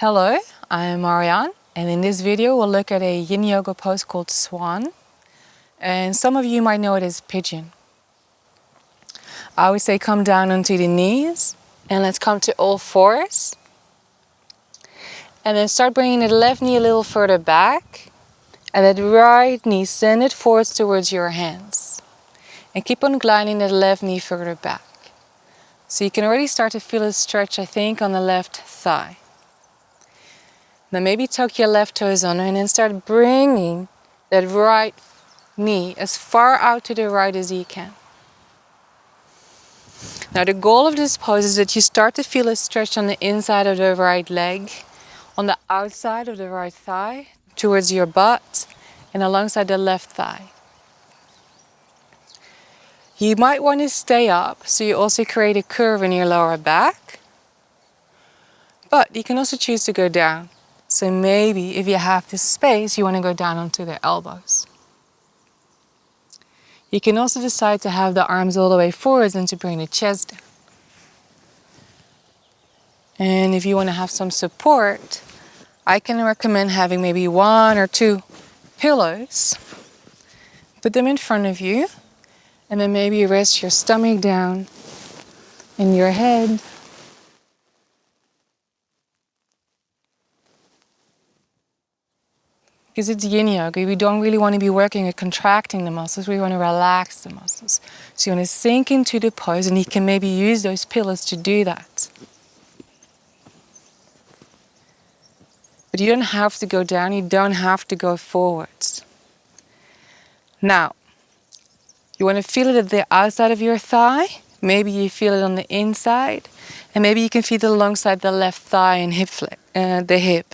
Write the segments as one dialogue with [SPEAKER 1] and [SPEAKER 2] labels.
[SPEAKER 1] Hello, I'm Marianne, and in this video we'll look at a yin yoga pose called Swan, and some of you might know it as Pigeon. I always say come down onto the knees, and let's come to all fours, and then start bringing the left knee a little further back, and that right knee send it forwards towards your hands, and keep on gliding that left knee further back. So you can already start to feel a stretch, I think, on the left thigh. Then maybe tuck your left toes under and then start bringing that right knee as far out to the right as you can. Now the goal of this pose is that you start to feel a stretch on the inside of the right leg, on the outside of the right thigh, towards your butt, and alongside the left thigh. You might want to stay up, so you also create a curve in your lower back, but you can also choose to go down. So maybe if you have the space, you want to go down onto the elbows. You can also decide to have the arms all the way forwards and to bring the chest down. And if you want to have some support, I can recommend having maybe 1 or 2 pillows. Put them in front of you, and then maybe rest your stomach down and your head. Because it's yin yoga, we don't really want to be working at contracting the muscles, we want to relax the muscles. So you want to sink into the pose, and you can maybe use those pillows to do that. But you don't have to go down, you don't have to go forwards. Now, you want to feel it at the outside of your thigh, maybe you feel it on the inside, and maybe you can feel it alongside the left thigh and the hip.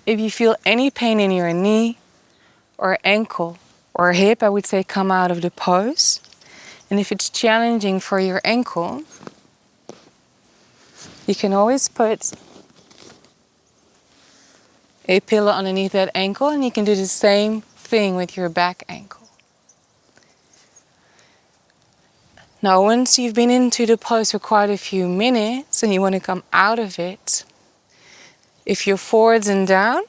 [SPEAKER 1] If you feel any pain in your knee or ankle or hip, I would say come out of the pose. And if it's challenging for your ankle, you can always put a pillow underneath that ankle, and you can do the same thing with your back ankle. Now, once you've been into the pose for quite a few minutes and you want to come out of it, if you're forwards and down,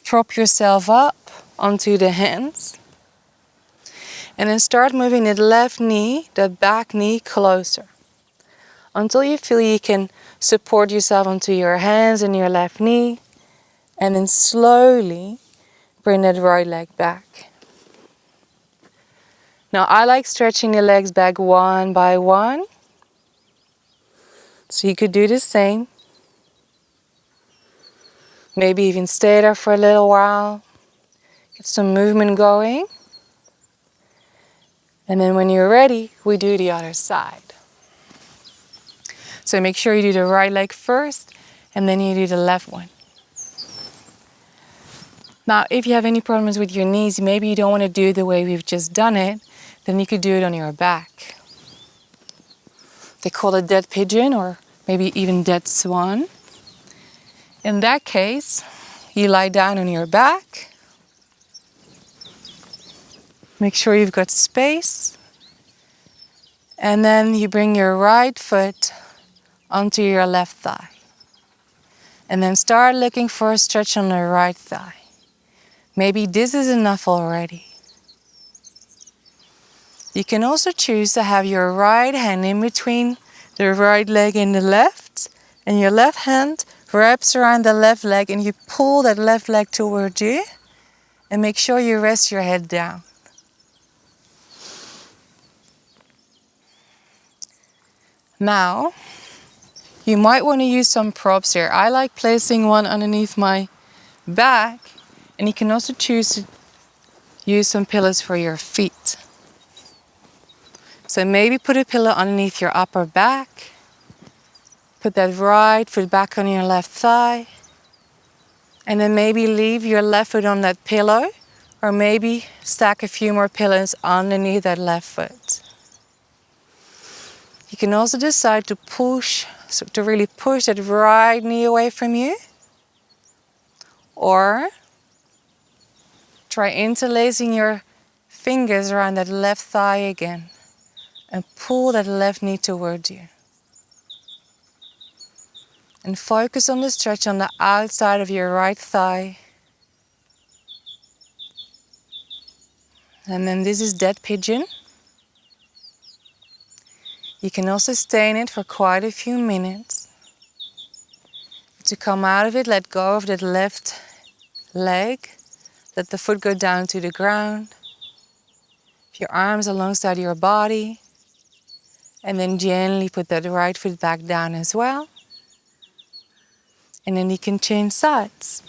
[SPEAKER 1] prop yourself up onto the hands, and then start moving that left knee, that back knee closer, until you feel you can support yourself onto your hands and your left knee, and then slowly bring that right leg back. Now I like stretching the legs back one by one, so you could do the same. Maybe even stay there for a little while, get some movement going. And then when you're ready, we do the other side. So make sure you do the right leg first, and then you do the left one. Now, if you have any problems with your knees, maybe you don't want to do it the way we've just done it, then you could do it on your back. They call it dead pigeon, or maybe even dead swan. In that case, you lie down on your back. Make sure you've got space. And then you bring your right foot onto your left thigh. And then start looking for a stretch on the right thigh. Maybe this is enough already. You can also choose to have your right hand in between the right leg and the left, and your left hand wraps around the left leg, and you pull that left leg towards you, and make sure you rest your head down. Now, you might want to use some props here. I like placing one underneath my back, and you can also choose to use some pillows for your feet. So maybe put a pillow underneath your upper back, put that right foot back on your left thigh, and then maybe leave your left foot on that pillow, or maybe stack a few more pillows underneath that left foot. You can also decide to really push that right knee away from you, or try interlacing your fingers around that left thigh again and pull that left knee towards you. And focus on the stretch on the outside of your right thigh. And then this is dead pigeon. You can also stay in it for quite a few minutes. To come out of it, let go of that left leg. Let the foot go down to the ground. Your arms alongside your body. And then gently put that right foot back down as well. And then you can change sides.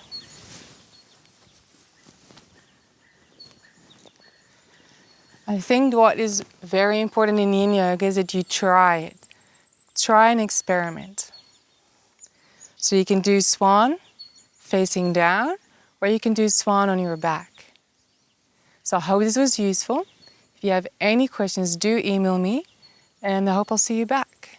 [SPEAKER 1] I think what is very important in yin yoga is that you try it. Try and experiment. So you can do swan facing down, or you can do swan on your back. So I hope this was useful. If you have any questions, do email me, and I hope I'll see you back.